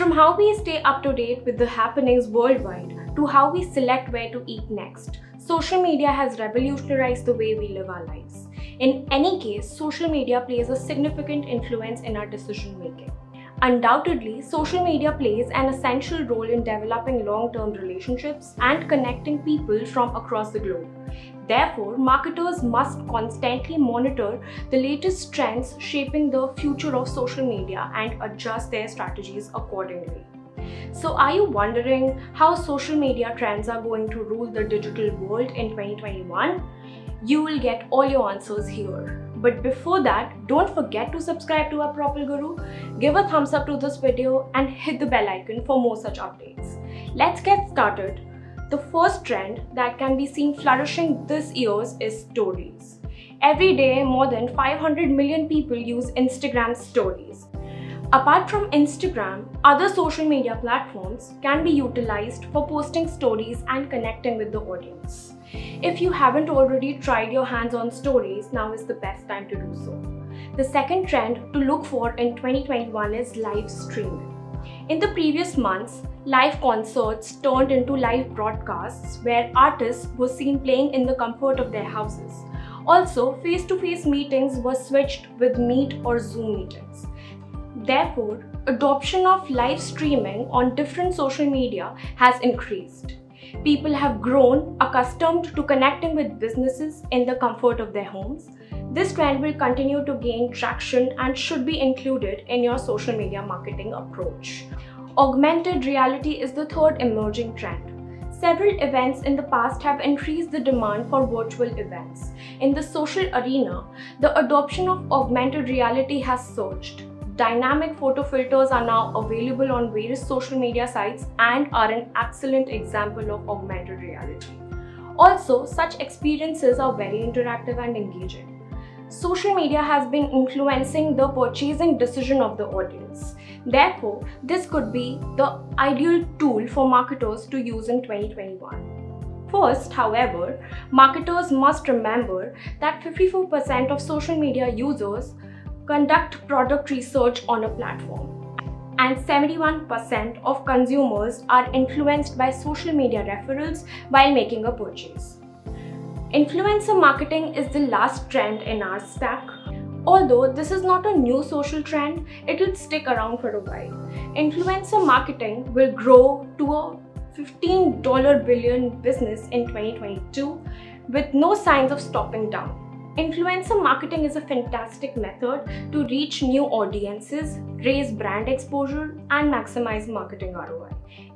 From how we stay up to date with the happenings worldwide to how we select where to eat next, social media has revolutionized the way we live our lives. In any case, social media plays a significant influence in our decision making. Undoubtedly, social media plays an essential role in developing long-term relationships and connecting people from across the globe. Therefore, marketers must constantly monitor the latest trends shaping the future of social media and adjust their strategies accordingly. So, are you wondering how social media trends are going to rule the digital world in 2021? You will get all your answers here. But before that, don't forget to subscribe to our Propel Guru, give a thumbs up to this video and hit the bell icon for more such updates. Let's get started. The first trend that can be seen flourishing this year is stories. Every day, more than 500 million people use Instagram stories. Apart from Instagram, other social media platforms can be utilized for posting stories and connecting with the audience. If you haven't already tried your hands on stories, now is the best time to do so. The second trend to look for in 2021 is live streaming. In the previous months, live concerts turned into live broadcasts where artists were seen playing in the comfort of their houses. Also, face-to-face meetings were switched with Meet or Zoom meetings. Therefore, adoption of live streaming on different social media has increased. People have grown accustomed to connecting with businesses in the comfort of their homes. This trend will continue to gain traction and should be included in your social media marketing approach. Augmented reality is the third emerging trend. Several events in the past have increased the demand for virtual events. In the social arena, the adoption of augmented reality has surged. Dynamic photo filters are now available on various social media sites and are an excellent example of augmented reality. Also, such experiences are very interactive and engaging. Social media has been influencing the purchasing decision of the audience. Therefore, this could be the ideal tool for marketers to use in 2021. First, however, marketers must remember that 54% of social media users conduct product research on a platform, and 71% of consumers are influenced by social media referrals while making a purchase. Influencer marketing is the last trend in our stack. Although this is not a new social trend, it will stick around for a while. Influencer marketing will grow to a $15 billion business in 2022 with no signs of stopping down. Influencer marketing is a fantastic method to reach new audiences, raise brand exposure, and maximize marketing ROI.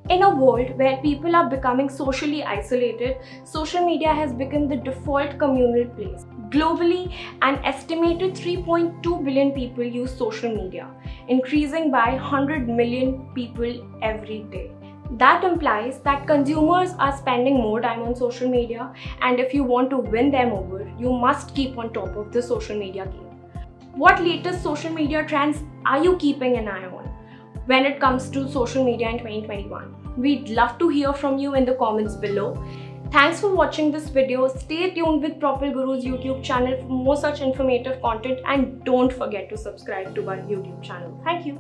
In a world where people are becoming socially isolated, social media has become the default communal place. Globally, an estimated 3.2 billion people use social media, increasing by 100 million people every day. That implies that consumers are spending more time on social media, and if you want to win them over, you must keep on top of the social media game. What latest social media trends are you keeping an eye on when it comes to social media in 2021? We'd love to hear from you in the comments below. Thanks for watching this video. Stay tuned with Propel Guru's YouTube channel for more such informative content, and don't forget to subscribe to our YouTube channel. Thank you.